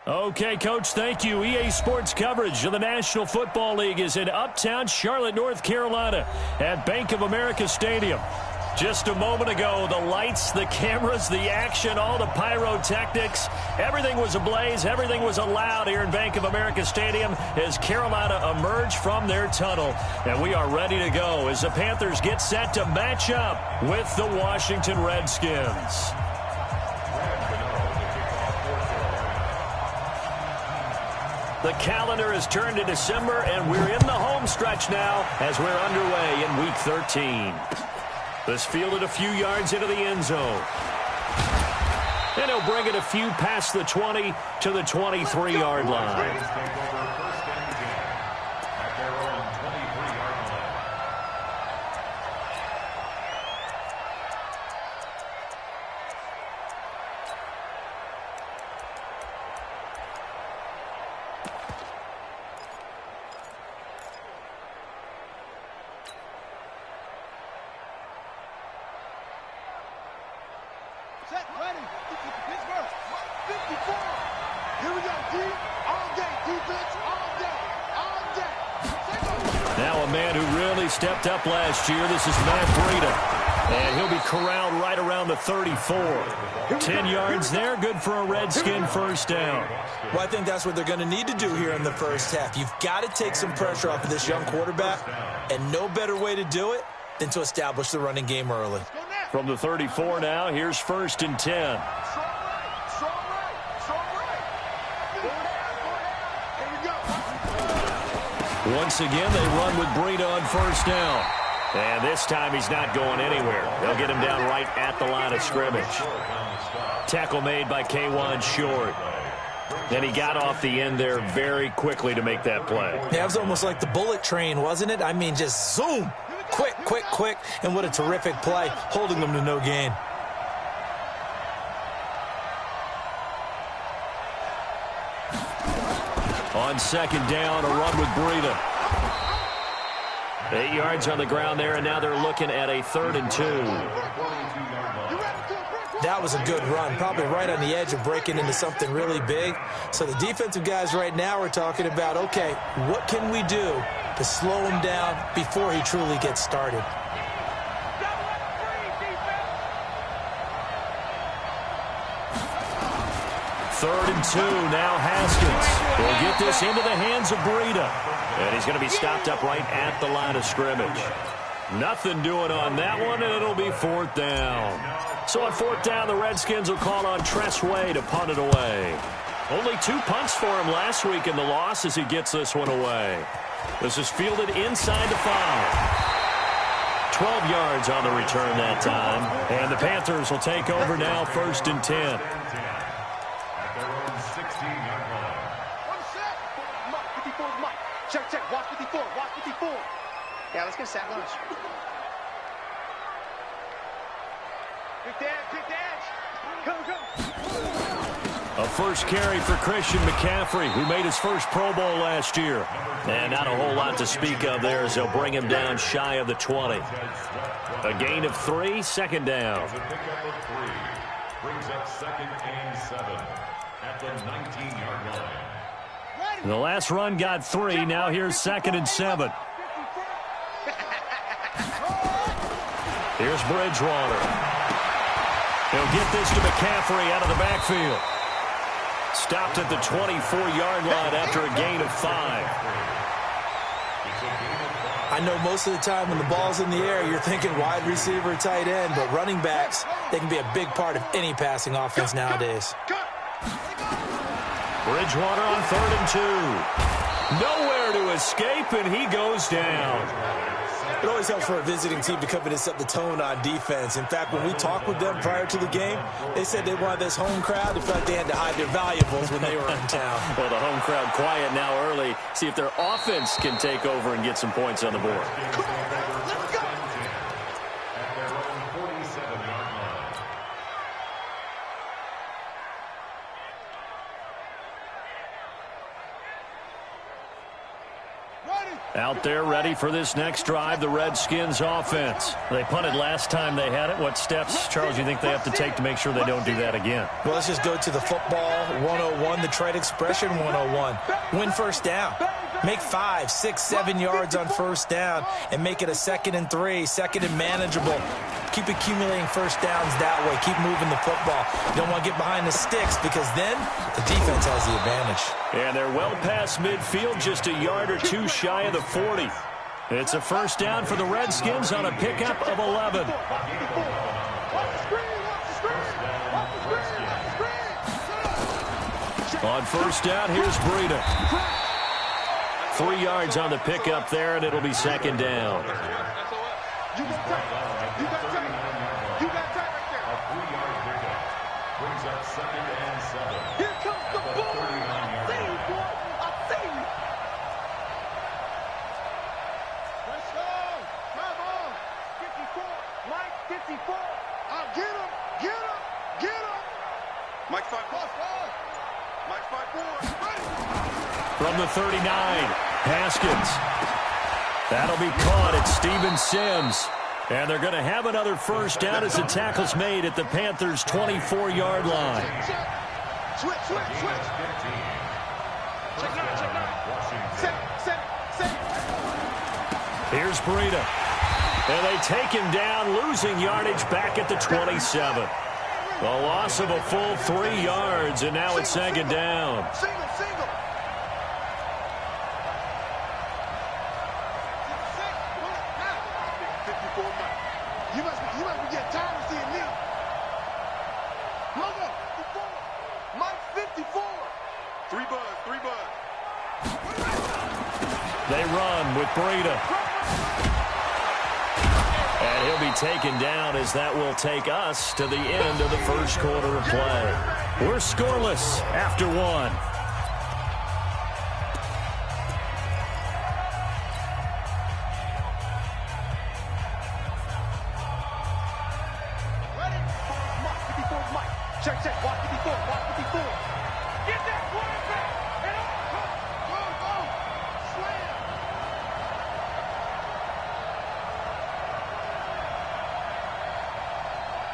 Okay, Coach, thank you. EA Sports coverage of the National Football League is in Uptown Charlotte, North Carolina at Bank of America Stadium. Just a moment ago, the lights, the cameras, the action, all the pyrotechnics, everything was ablaze, everything was allowed here in Bank of America Stadium as Carolina emerged from their tunnel. And we are ready to go as the Panthers get set to match up with the Washington Redskins. The calendar has turned to December, and we're in the home stretch now as we're underway in Week 13. This fielded a few yards into the end zone. And he'll bring it a few past the 20 to the 23-yard line. Now a man who really stepped up last year. This is Matt Breida. And he'll be corralled right around the 34. 10 yards there, good for a Redskin first down. Well, I think that's what they're going to need to do here in the first half. You've got to take some pressure off of this young quarterback, and no better way to do it than to establish the running game early. From the 34 now, here's 1st and 10. Once again, they run with Breida on first down. And this time he's not going anywhere. They'll get him down right at the line of scrimmage. Tackle made by K'Wan Short. And he got off the end there very quickly to make that play. Yeah, it was almost like the bullet train, wasn't it? I mean, just zoom. Quick, quick, quick. And what a terrific play, holding them to no gain. On second down, a run with Breida. 8 yards on the ground there, and now they're looking at a 3rd and 2. That was a good run, probably right on the edge of breaking into something really big. So the defensive guys right now are talking about, okay, what can we do to slow him down before he truly gets started? Third and 2, now Haskins will get this into the hands of Breida. And he's going to be stopped up right at the line of scrimmage. Nothing doing on that one, and it'll be 4th down. So on 4th down, the Redskins will call on Tress Way to punt it away. Only 2 punts for him last week in the loss as he gets this one away. This is fielded inside the 5. 12 yards on the return that time. And the Panthers will take over now, 1st and 10. Check, watch 54, watch 54. Yeah, let's get sack lunch. Big dash. Come. A first carry for Christian McCaffrey, who made his first Pro Bowl last year. And not a whole lot to speak of there as they'll bring him down shy of the 20. A gain of 3, 2nd down. Brings up 2nd and 7 at the 19-yard line. The last run got 3. Now here's 2nd and 7. Here's Bridgewater. He'll get this to McCaffrey out of the backfield. Stopped at the 24-yard line after a gain of 5. I know most of the time when the ball's in the air, you're thinking wide receiver, tight end, but running backs, they can be a big part of any passing offense nowadays. Bridgewater on 3rd and 2. Nowhere to escape, and he goes down. It always helps for a visiting team to come in and set the tone on defense. In fact, when we talked with them prior to the game, they said they wanted this home crowd to feel like they had to hide their valuables when they were in town. Well, the home crowd quiet now early. See if their offense can take over and get some points on the board. Let's go. Out there ready for this next drive, the Redskins offense. They punted last time they had it. What steps, Charles, do you think they have to take to make sure they don't do that again? Well, let's just go to the football 101, the trade expression 101. Win first down. Make 5, 6, 7 yards on first down and make it a 2nd and 3, 2nd and manageable. Keep accumulating first downs that way. Keep moving the football. You don't want to get behind the sticks because then the defense has the advantage. And they're well past midfield, just a yard or two shy of the 40. It's a first down for the Redskins on a pickup of 11. On first down, here's Breida. 3 yards on the pickup there, and it'll be 2nd down. Here comes the ball. I see you, boy. I see you. Let's go. Come on. 54. Mike, 54. I'll get him. Get him. Get him. Mike 5. Mike 5. From the 39, Haskins. That'll be caught at Steven Sims. And they're going to have another first down as the tackle's made at the Panthers' 24-yard line. Switch. Here's Breida. And they take him down, losing yardage back at the 27. A loss of a full 3 yards, and now it's 2nd down. Single. 54 Mike. You must be getting tired of seeing me. Logo, 54. Mike 54. 3 buzz. They run with Breida. And he'll be taken down as that will take us to the end of the first quarter of play. We're scoreless after 1. Check. Watch 54. Get that quarterback. And go. Slam.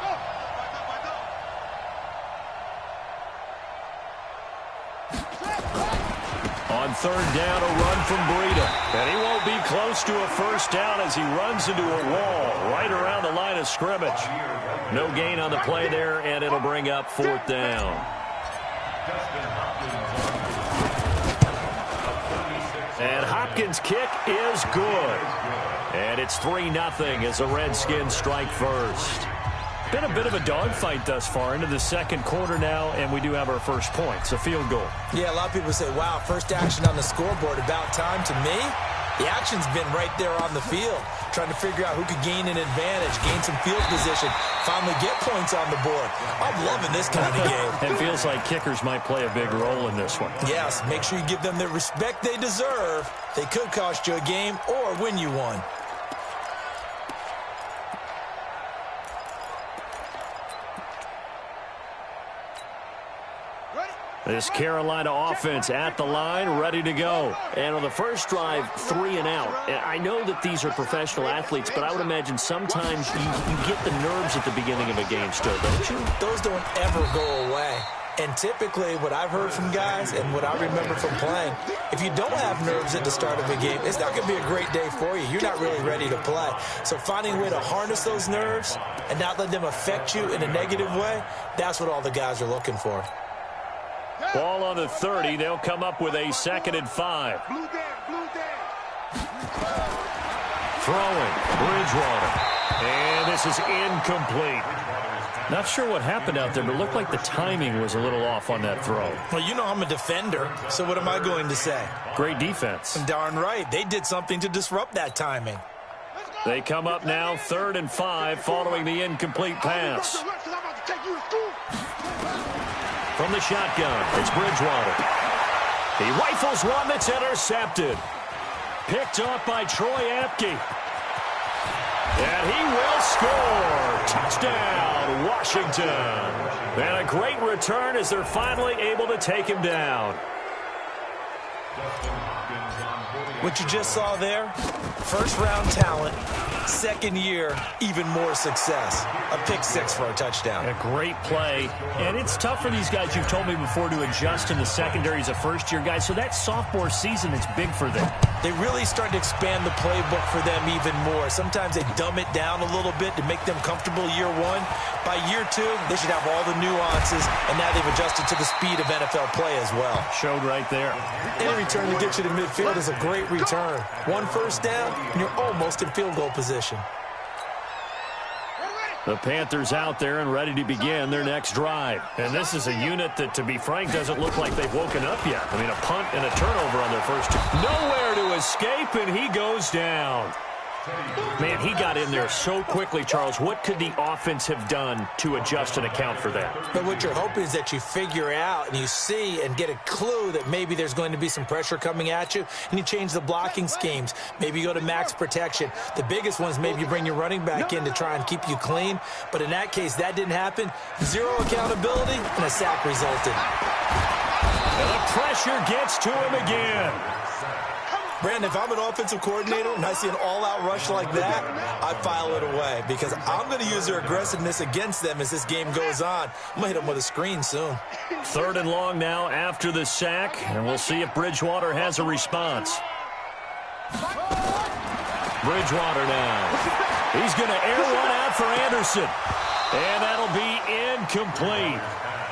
Go. On 3rd down, a run from Breida. And he won't be close to a first down as he runs into a wall right around the line of scrimmage. No gain on the play there, and it'll bring up 4th down. And Hopkins' kick is good. And it's 3-0 as the Redskins strike first. Been a bit of a dogfight thus far into the 2nd quarter now, and we do have our first points, a field goal. Yeah, a lot of people say, wow, first action on the scoreboard, about time. To me, the action's been right there on the field, trying to figure out who could gain an advantage, gain some field position, finally get points on the board. I'm loving this kind of game. It feels like kickers might play a big role in this one. Yes, make sure you give them the respect they deserve. They could cost you a game or win you one. This Carolina offense at the line, ready to go. And on the first drive, 3 and out. I know that these are professional athletes, but I would imagine sometimes you get the nerves at the beginning of a game still, don't you? Those don't ever go away. And typically, what I've heard from guys and what I remember from playing, if you don't have nerves at the start of a game, it's not going to be a great day for you. You're not really ready to play. So finding a way to harness those nerves and not let them affect you in a negative way, that's what all the guys are looking for. Ball on the 30. They'll come up with a 2nd and 5. Throwing. Bridgewater. And this is incomplete. Not sure what happened out there, but it looked like the timing was a little off on that throw. Well, you know I'm a defender, so what am I going to say? Great defense. Darn right. They did something to disrupt that timing. They come up now 3rd and 5 following the incomplete pass. From the shotgun, it's Bridgewater. He rifles one that's intercepted. Picked off by Troy Apke. And he will score. Touchdown, Washington. And a great return as they're finally able to take him down. What you just saw there, first-round talent, second year, even more success. A pick six for a touchdown. A great play. And it's tough for these guys, you've told me before, to adjust in the secondary as a first-year guy. So that sophomore season is big for them. They really start to expand the playbook for them even more. Sometimes they dumb it down a little bit to make them comfortable year one. By year two, they should have all the nuances, and now they've adjusted to the speed of NFL play as well. Showed right there. Any return to get you to midfield is a great return. One first down, and you're almost in field goal position. The Panthers out there and ready to begin their next drive. And this is a unit that, to be frank, doesn't look like they've woken up yet. I mean, a punt and a turnover on their first two. Nowhere to escape, and he goes down. Man, he got in there so quickly, Charles. What could the offense have done to adjust and account for that? But what you're hoping is that you figure out and you see and get a clue that maybe there's going to be some pressure coming at you, and you change the blocking schemes. Maybe you go to max protection. The biggest one is maybe you bring your running back in to try and keep you clean. But in that case, that didn't happen. Zero accountability, and a sack resulted. And the pressure gets to him again. Brandon, if I'm an offensive coordinator and I see an all-out rush like that, I file it away because I'm going to use their aggressiveness against them as this game goes on. I'm going to hit them with a screen soon. 3rd and long now after the sack, and we'll see if Bridgewater has a response. Bridgewater now. He's going to air one out for Anderson, and that'll be incomplete.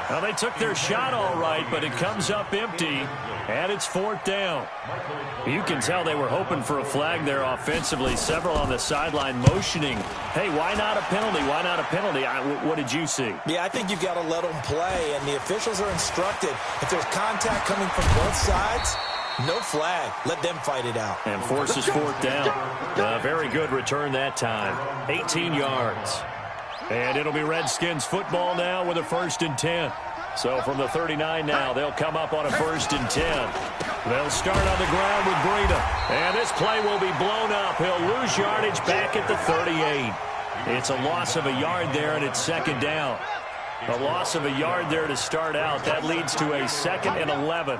Well, they took their shot all right, but it comes up empty, and it's 4th down. You can tell they were hoping for a flag there offensively. Several on the sideline motioning, hey, why not a penalty? Why not a penalty? What did you see? Yeah, I think you've got to let them play, and the officials are instructed. If there's contact coming from both sides, no flag. Let them fight it out. And forces 4th down. Very good return that time. 18 yards. And it'll be Redskins football now with a 1st and 10. So from the 39 now, they'll come up on a 1st and 10. They'll start on the ground with Breida. And this play will be blown up. He'll lose yardage back at the 38. It's a loss of a yard there, and it's 2nd down. A loss of a yard there to start out. That leads to a 2nd and 11.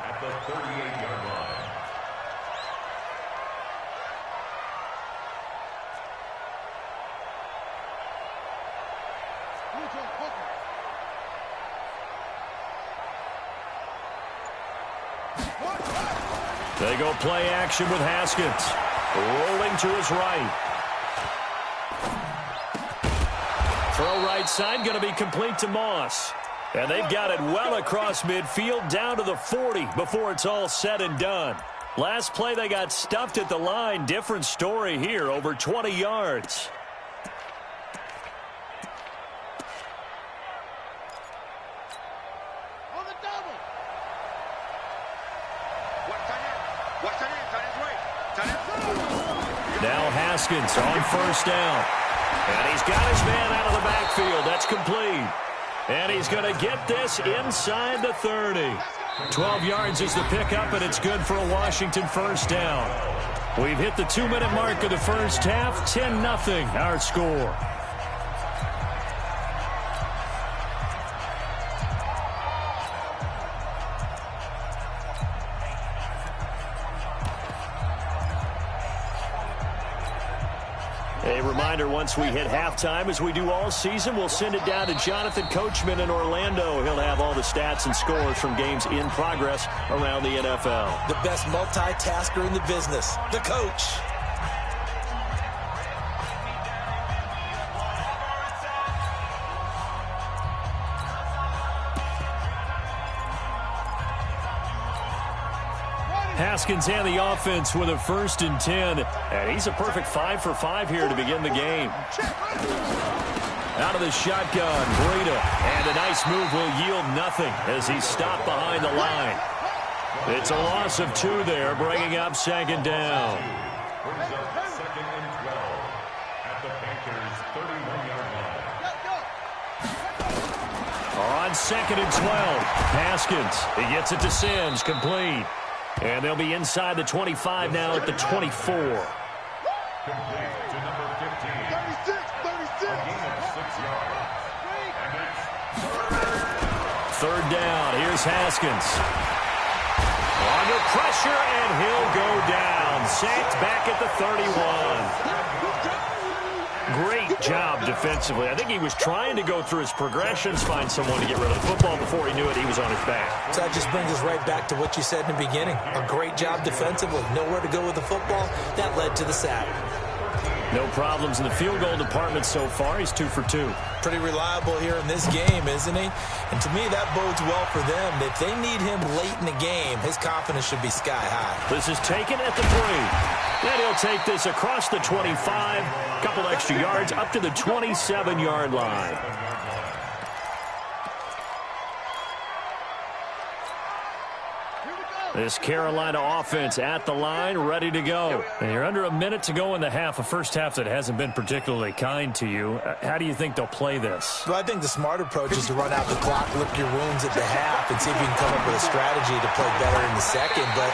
They go play action with Haskins. Rolling to his right. Throw right side, going to be complete to Moss. And they've got it well across midfield, down to the 40 before it's all said and done. Last play, they got stuffed at the line. Different story here, over 20 yards. Now Haskins on 1st down. And he's got his man out of the backfield. That's complete. And he's going to get this inside the 30. 12 yards is the pickup, and it's good for a Washington 1st down. We've hit the 2-minute mark of the first half. 10-0 our score. A reminder, once we hit halftime, as we do all season, we'll send it down to Jonathan Coachman in Orlando. He'll have all the stats and scores from games in progress around the NFL. The best multitasker in the business, the coach. Haskins and the offense with a 1st and 10. And he's a perfect 5 for 5 here to begin the game. Out of the shotgun, Breida. And a nice move will yield nothing as he's stopped behind the line. It's a loss of 2 there, bringing up 2nd down. Brings up 2nd and 12 at the Panthers' 31-yard line. On 2nd and 12, Haskins. He gets it to Sims, complete. And they'll be inside the 25 now at the 24. Complete to number 15. 36. A gain of 6 yards. And it's 3rd down. Here's Haskins. Under pressure, and he'll go down. Sacked back at the 31. Great job defensively. I think he was trying to go through his progressions, find someone to get rid of the football. Before he knew it, he was on his back. So that just brings us right back to what you said in the beginning. A great job defensively. Nowhere to go with the football. That led to the sack. No problems in the field goal department so far. He's 2 for 2. Pretty reliable here in this game, isn't he? And to me, that bodes well for them. If they need him late in the game, his confidence should be sky high. This is taken at the 3. Then he'll take this across the 25. Couple extra yards up to the 27-yard line. This Carolina offense at the line, ready to go. And you're under a minute to go in the half, a first half that hasn't been particularly kind to you. How do you think they'll play this? Well, I think the smart approach is to run out the clock, lick your wounds at the half, and see if you can come up with a strategy to play better in the second. But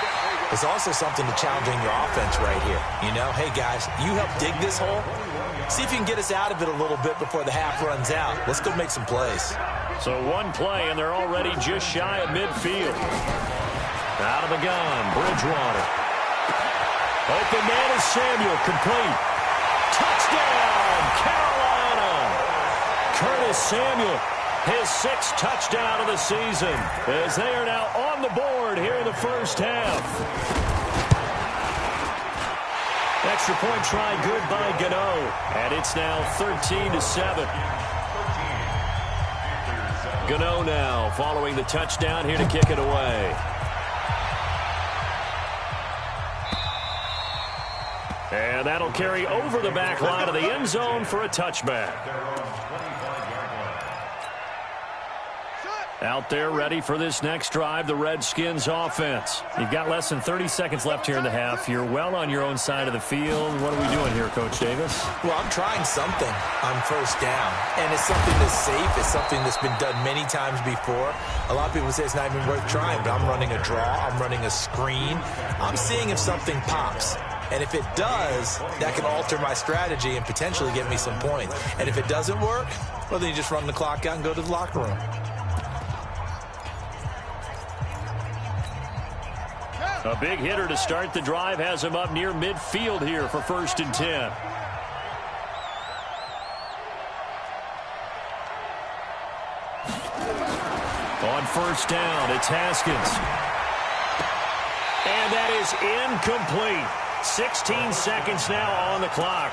there's also something to challenging your offense right here. You know, hey, guys, you help dig this hole. See if you can get us out of it a little bit before the half runs out. Let's go make some plays. So one play, and they're already just shy of midfield. Out of the gun, Bridgewater. Open man is Samuel, complete. Touchdown, Carolina! Curtis Samuel, his 6th touchdown of the season, as they are now on the board here in the first half. Extra point try good by Gano, and it's now 13-7. Gano now following the touchdown here to kick it away. And that'll carry over the back line of the end zone for a touchback. Out there ready for this next drive, the Redskins offense. You've got less than 30 seconds left here in the half. You're well on your own side of the field. What are we doing here, Coach Davis? Well, I'm trying something on first down, and it's something that's safe. It's something that's been done many times before. A lot of people say it's not even worth trying, but I'm running a draw. I'm running a screen. I'm seeing if something pops. And if it does, that can alter my strategy and potentially get me some points. And if it doesn't work, well, then you just run the clock out and go to the locker room. A big hitter to start the drive has him up near midfield here for 1st and 10. On first down, it's Haskins. And that is incomplete. 16 seconds now on the clock.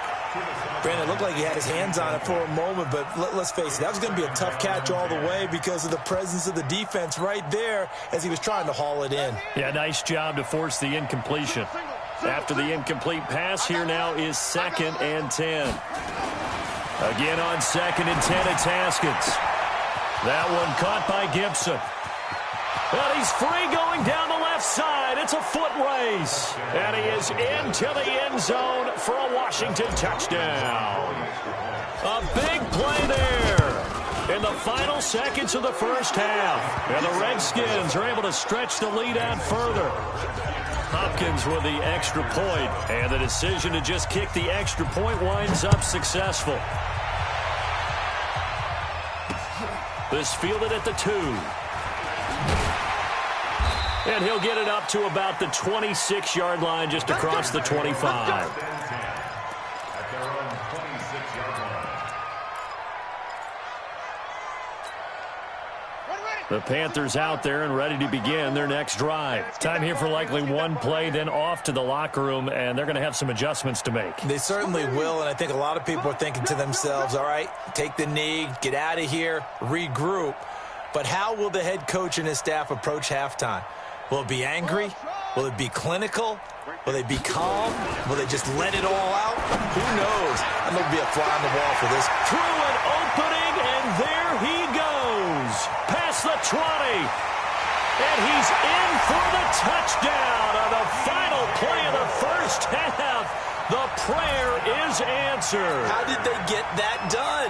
Brandon, it looked like he had his hands on it for a moment, but let's face it, that was going to be a tough catch all the way because of the presence of the defense right there as he was trying to haul it in. Yeah, nice job to force the incompletion. After the incomplete pass, here now is 2nd and 10. Again on 2nd and 10, it's Haskins. That one caught by Gibson. Well, he's free going down the left side. It's a foot race. And he is into the end zone for a Washington touchdown. A big play there in the final seconds of the first half. And the Redskins are able to stretch the lead out further. Hopkins with the extra point. And the decision to just kick the extra point winds up successful. This fielded at the 2. And he'll get it up to about the 26-yard line, just across the 25. The Panthers out there and ready to begin their next drive. Time here for likely one play, then off to the locker room, and they're going to have some adjustments to make. They certainly will, and I think a lot of people are thinking to themselves, all right, take the knee, get out of here, regroup. But how will the head coach and his staff approach halftime? Will it be angry? Will it be clinical? Will they be calm? Will they just let it all out? Who knows? I'm going to be a fly on the wall for this. Through an opening, and there he goes. Past the 20. And he's in for the touchdown on the final play of the first half. The prayer is answered. How did they get that done?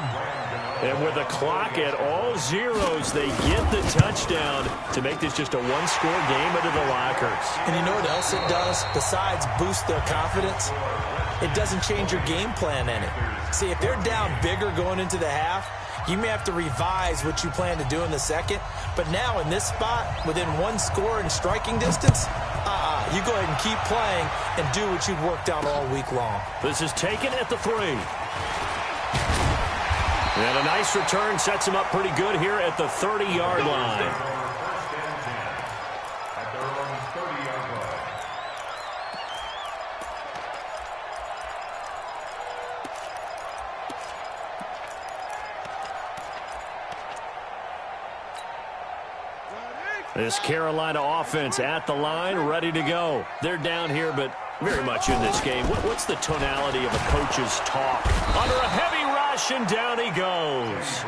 And with the clock at all zeros, they get the touchdown to make this just a one-score game into the lockers. And you know what else it does? Besides boost their confidence, it doesn't change your game plan any. See, if they're down bigger going into the half, You may have to revise what you plan to do in the second, but now in this spot, within one score and striking distance, you go ahead and keep playing and do what you've worked on all week long. This is taken at the 3. And a nice return sets him up pretty good here at the 30-yard line. This Carolina offense at the line, ready to go. They're down here, but very much in this game. What's the tonality of a coach's talk? Under a heavy rush, and down he goes.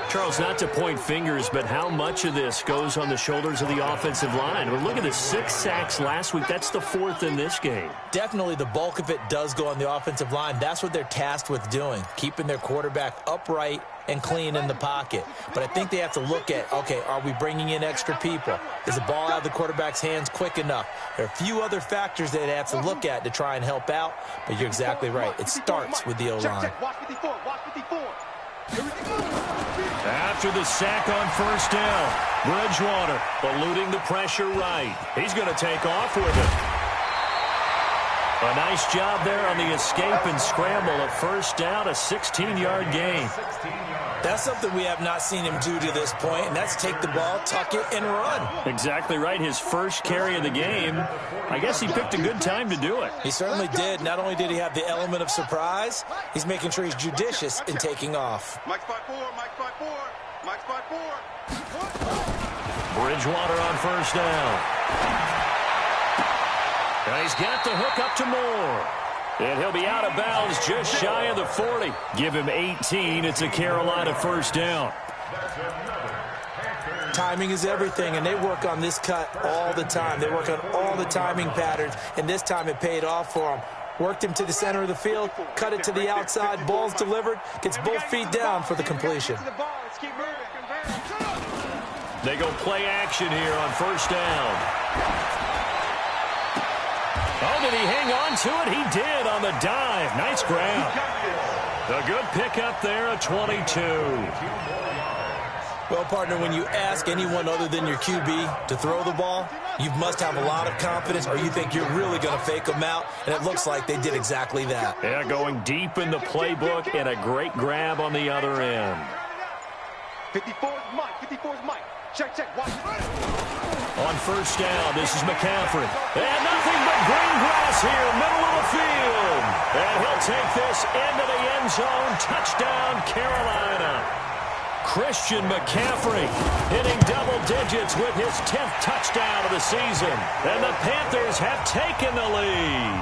Charles, not to point fingers, but how much of this goes on the shoulders of the offensive line? Well, look at the 6 sacks last week. That's the 4th in this game. Definitely the bulk of it does go on the offensive line. That's what they're tasked with doing, keeping their quarterback upright and clean in the pocket. But I think they have to look at, okay, are we bringing in extra people? Is the ball out of the quarterback's hands quick enough? There are a few other factors that they have to look at to try and help out, but you're exactly right. It starts with the O-line. After the sack on first down, Bridgewater eluding the pressure right. He's going to take off with it. A nice job there on the escape and scramble. A first down, a 16-yard gain. That's something we have not seen him do to this point, and that's take the ball, tuck it, and run. Exactly right. His first carry of the game. I guess he picked a good time to do it. He certainly did. Not only did he have the element of surprise, he's making sure he's judicious in taking off. Mike spot 4, Mike spot 4, Mike spot 4. Bridgewater on first down. And he's got the hook up to Moore. And he'll be out of bounds just shy of the 40. Give him 18. It's a Carolina first down. Timing is everything, and they work on this cut all the time. They work on all the timing patterns, and this time it paid off for them. Worked him to the center of the field, cut it to the outside, ball's delivered, gets both feet down for the completion. They go play action here on first down. Oh, did he hang on to it? He did on the dive. Nice grab. A good pickup there, a 22. Well, partner, when you ask anyone other than your QB to throw the ball, you must have a lot of confidence, or you think you're really going to fake them out, and it looks like they did exactly that. Yeah, going deep in the playbook, and a great grab on the other end. 54's Mike, 54's Mike. Check, watch it. On first down, this is McCaffrey. And nothing but green grass here, middle of the field. And he'll take this into the end zone. Touchdown, Carolina. Christian McCaffrey hitting double digits with his 10th touchdown of the season. And the Panthers have taken the lead.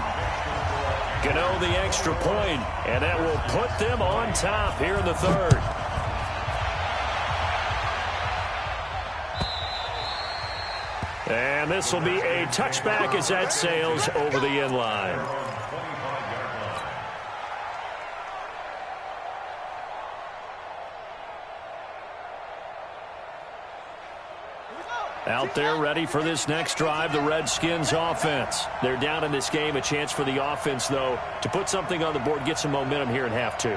Gano the extra point, and that will put them on top here in the 3rd. And this will be a touchback as that sails over the end line. Out there ready for this next drive, the Redskins offense. They're down in this game. A chance for the offense, though, to put something on the board, get some momentum here in half 2.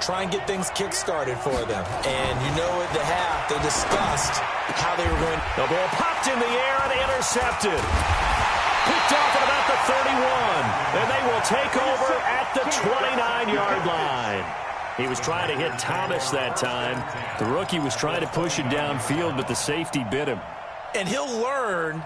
Try and get things kick-started for them. And you know at the half, they discussed how they were going. The ball popped in the air and intercepted. Picked off at about the 31. And they will take over at the 29-yard line. He was trying to hit Thomas that time. The rookie was trying to push it downfield, but the safety bit him. And he'll learn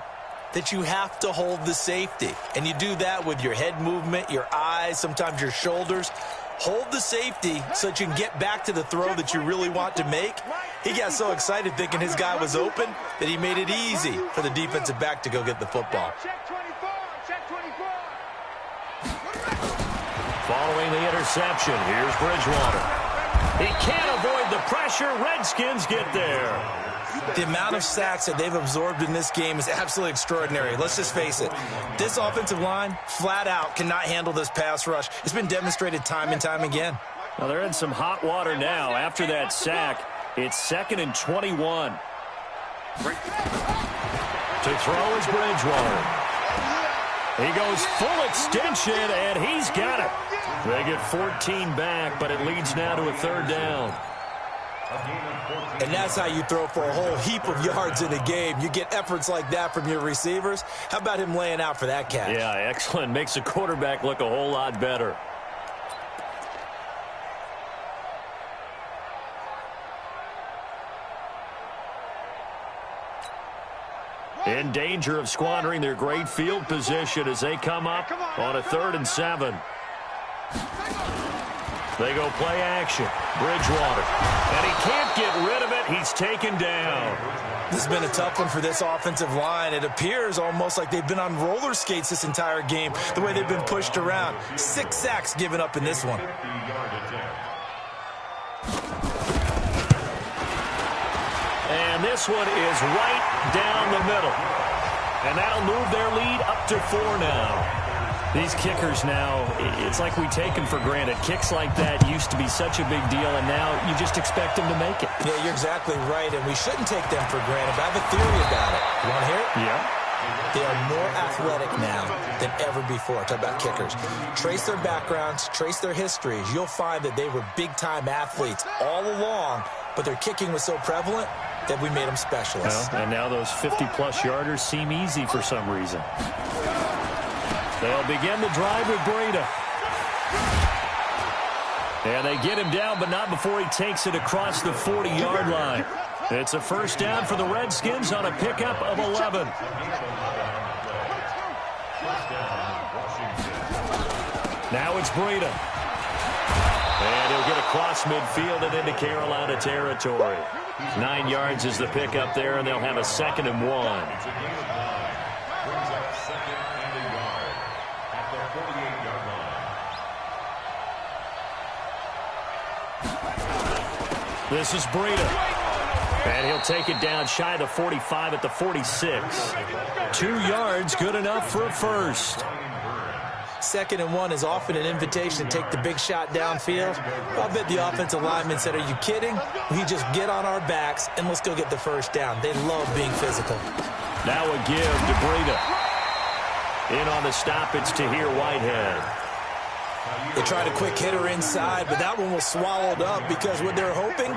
that you have to hold the safety. And you do that with your head movement, your eyes, sometimes your shoulders. Hold the safety so that you can get back to the throw that you really want to make. He got so excited thinking his guy was open that he made it easy for the defensive back to go get the football. Following the interception, here's Bridgewater. He can't avoid the pressure. Redskins get there. The amount of sacks that they've absorbed in this game is absolutely extraordinary. Let's just face it. This offensive line, flat out, cannot handle this pass rush. It's been demonstrated time and time again. Well, they're in some hot water now. After that sack, it's 2nd and 21. To throw is Bridgewater. He goes full extension, and he's got it. They get 14 back, but it leads now to a 3rd down. And that's how you throw for a whole heap of yards in a game. You get efforts like that from your receivers. How about him laying out for that catch? Yeah, excellent. Makes the quarterback look a whole lot better. In danger of squandering their great field position as they come up on a 3rd and 7. They go play action. Bridgewater. And he can't get rid of it. He's taken down. This has been a tough one for this offensive line. It appears almost like they've been on roller skates this entire game, the way they've been pushed around. 6 sacks given up in this one. And this one is right down the middle. And that'll move their lead up to 4 now. These kickers now, it's like we take them for granted. Kicks like that used to be such a big deal, and now you just expect them to make it. Yeah, you're exactly right, and we shouldn't take them for granted, but I have a theory about it. You want to hear it? Yeah. They are more athletic now than ever before. Talk about kickers. Trace their backgrounds, trace their histories. You'll find that they were big-time athletes all along, but their kicking was so prevalent that we made them specialists. Well, and now those 50-plus yarders seem easy for some reason. They'll begin the drive with Breida. And they get him down, but not before he takes it across the 40-yard line. It's a first down for the Redskins on a pickup of 11. Now it's Breida. And he'll get across midfield and into Carolina territory. 9 yards is the pickup there, and they'll have a 2nd and 1. This is Breida. And he'll take it down shy of the 45 at the 46. 2 yards, good enough for a first. 2nd and 1 is often an invitation to take the big shot downfield. I'll bet the offensive lineman said, are you kidding? We just get on our backs and let's go get the first down. They love being physical. Now a give to Breida. In on the stop, it's Tahir Whitehead. They tried a quick hitter inside, but that one was swallowed up because what they're hoping,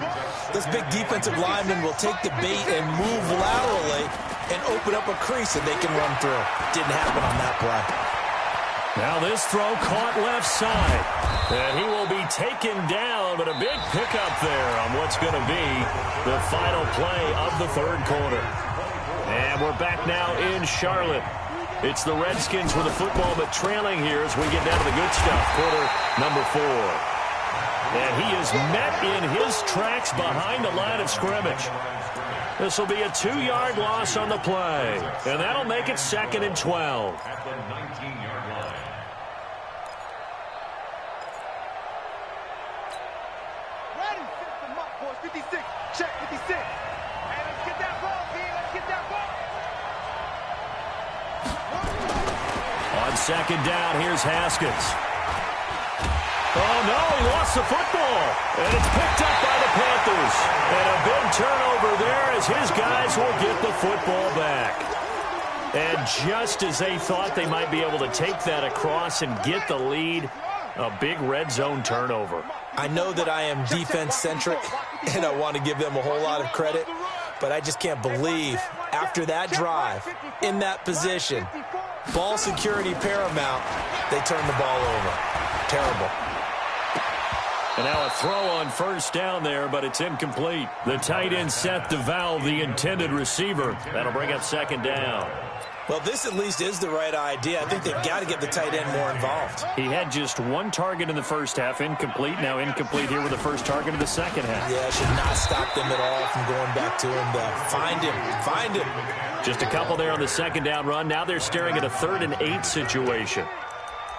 this big defensive lineman will take the bait and move laterally and open up a crease that they can run through. Didn't happen on that play. Now this throw caught left side. And he will be taken down, but a big pickup there on what's going to be the final play of the 3rd quarter. And we're back now in Charlotte. It's the Redskins with the football, but trailing here as we get down to the good stuff. Quarter number 4. And he is met in his tracks behind the line of scrimmage. This will be a 2-yard loss on the play. And that'll make it 2nd and 12. At the 19-yard line. Ready, set them up, boys. 56, check 56. Hey, let's get that ball, B. Let's get that ball. On 2nd down, here's Haskins. Oh, no, he lost the football. And it's picked up by the Panthers. And a big turnover there as his guys will get the football back. And just as they thought they might be able to take that across and get the lead, a big red zone turnover. I know that I am defense-centric, and I want to give them a whole lot of credit, but I just can't believe after that drive, in that position, ball security paramount, they turned the ball over. Terrible. And now a throw on first down there, but it's incomplete. The tight end Seth DeValve, the intended receiver. That'll bring up 2nd down. Well, this at least is the right idea. I think they've got to get the tight end more involved. He had just 1 target in the first half, incomplete. Now incomplete here with the first target of the second half. Yeah, should not stop them at all from going back to him. Find him. Just a couple there on the 2nd down run. Now they're staring at a 3rd and 8 situation.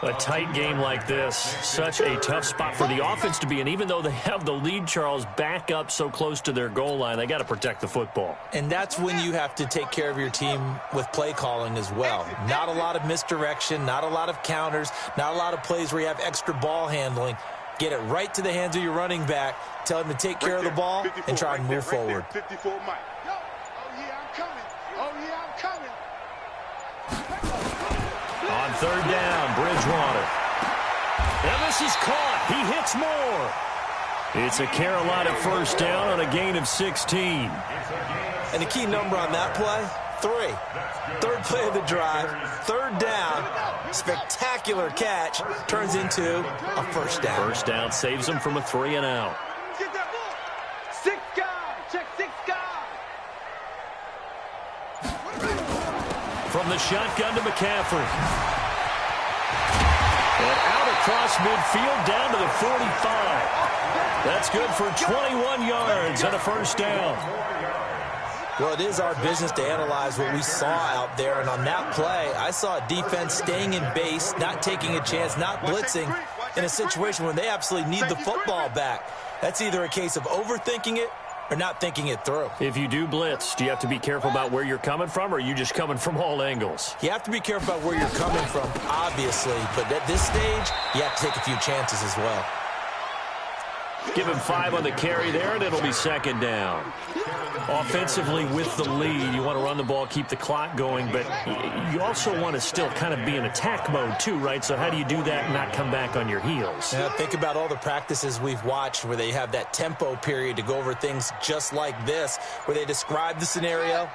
A tight game like this, such a tough spot for the offense to be in. Even though they have the lead, Charles, back up so close to their goal line, they got to protect the football. And that's when you have to take care of your team with play calling as well. Not a lot of misdirection, not a lot of counters, not a lot of plays where you have extra ball handling. Get it right to the hands of your running back, tell him to take care of the ball, and try and move forward. 54 Mike. Oh, yeah, I'm coming. Oh, yeah, I'm coming. On 3rd down, Bridgewater. And this is caught. He hits more. It's a Carolina first down on a gain of 16. And the key number on that play, 3. Third play of the drive, third down, spectacular catch, turns into a first down. First down saves them from a 3 and out. Get that ball. 6 guys. Check 6 guys. From the shotgun to McCaffrey. And out across midfield down to the 45. That's good for 21 yards and a first down. Well, it is our business to analyze what we saw out there. And on that play, I saw a defense staying in base, not taking a chance, not blitzing in a situation where they absolutely need the football back. That's either a case of overthinking it or not thinking it through. If you do blitz, do you have to be careful about where you're coming from, or are you just coming from all angles? You have to be careful about where you're coming from, obviously. But at this stage, you have to take a few chances as well. Give him 5 on the carry there, and it'll be second down. Offensively with the lead, you want to run the ball, keep the clock going, but you also want to still kind of be in attack mode too, right? So how do you do that and not come back on your heels? Yeah, think about all the practices we've watched where they have that tempo period to go over things just like this, where they describe the scenario,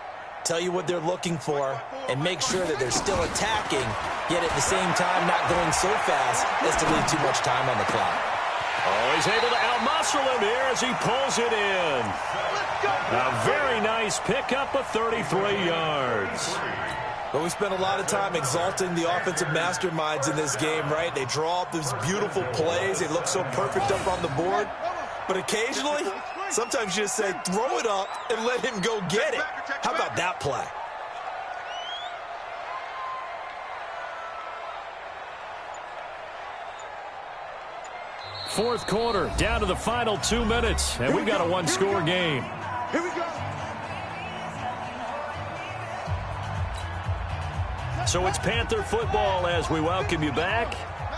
tell you what they're looking for, and make sure that they're still attacking, yet at the same time not going so fast as to leave too much time on the clock. Oh, he's able to outmuscle him here as he pulls it in. A very nice pickup of 33 yards. But we spent a lot of time exalting the offensive masterminds in this game, right? They draw up these beautiful plays. They look so perfect up on the board. But occasionally, sometimes you just say, throw it up and let him go get it. How about that play? Fourth quarter, down to the final 2 minutes, and we've got a one-score game. Here we go. So it's Panther football as we welcome you back.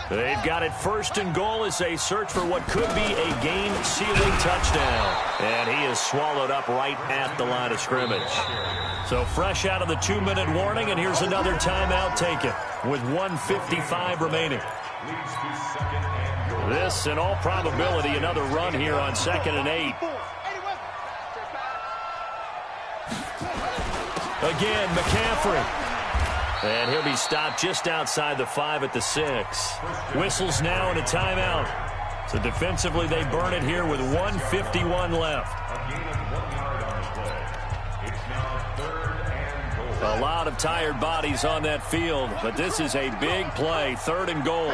They've got it first and goal as they search for what could be a game-sealing touchdown. And he is swallowed up right at the line of scrimmage. So fresh out of the 2-minute warning, and here's another timeout taken with 1:55 remaining. This, in all probability, another run here on 2nd and 8. Again, McCaffrey. And he'll be stopped just outside the 5 at the 6. Whistles now and a timeout. So defensively, they burn it here with 1:51 left. A lot of tired bodies on that field, but this is a big play, 3rd and goal.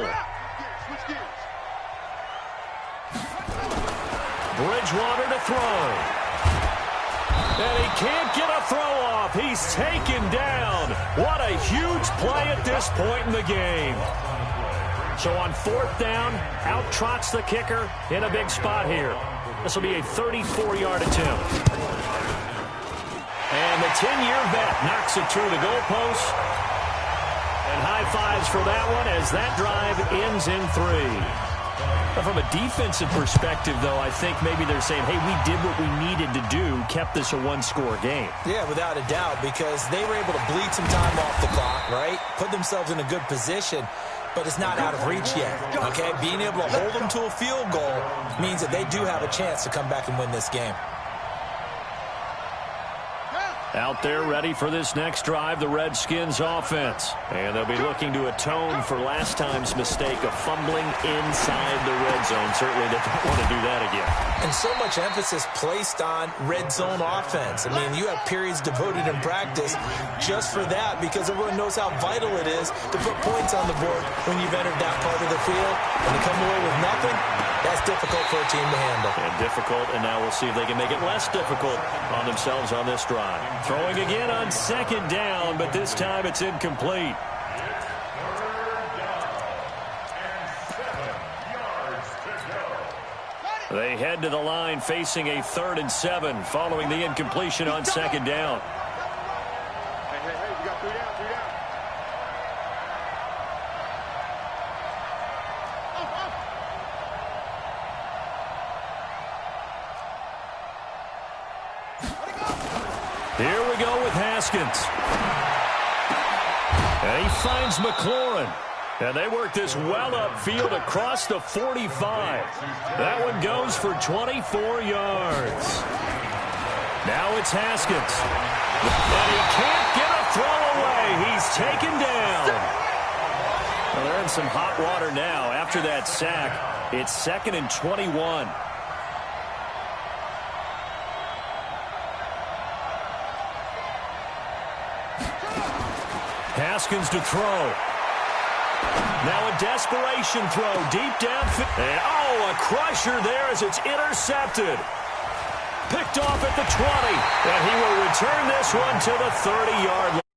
Bridgewater to throw. And he can't get a throw off. He's taken down. What a huge play at this point in the game. So on 4th down, out trots the kicker in a big spot here. This will be a 34-yard attempt. And the 10-year vet knocks it through the goalpost. And high fives for that one as that drive ends in 3. From a defensive perspective, though, I think maybe they're saying, hey, we did what we needed to do, kept this a one-score game. Yeah, without a doubt, because they were able to bleed some time off the clock, right? Put themselves in a good position, but it's not out of reach yet, okay? Being able to hold them to a field goal means that they do have a chance to come back and win this game. Out there ready for this next drive, the Redskins offense. And they'll be looking to atone for last time's mistake of fumbling inside the red zone. Certainly they don't want to do that again. And so much emphasis placed on red zone offense. I mean, you have periods devoted in practice just for that because everyone knows how vital it is to put points on the board when you've entered that part of the field. And to come away with nothing, that's difficult for a team to handle. And difficult, and now we'll see if they can make it less difficult on themselves on this drive. Throwing again on 2nd down, but this time it's incomplete. They head to the line facing a 3rd and 7 following the incompletion on 2nd down. Hey, you got 3 down, 3 down. Here we go with Haskins. And he finds McLaurin. And they work this well upfield across the 45. That one goes for 24 yards. Now it's Haskins. And he can't get a throw away. He's taken down. Well, they're in some hot water now. After that sack, it's 2nd and 21. Haskins to throw. Now a desperation throw deep downfield. And a crusher there as it's intercepted. Picked off at the 20. And he will return this one to the 30-yard line.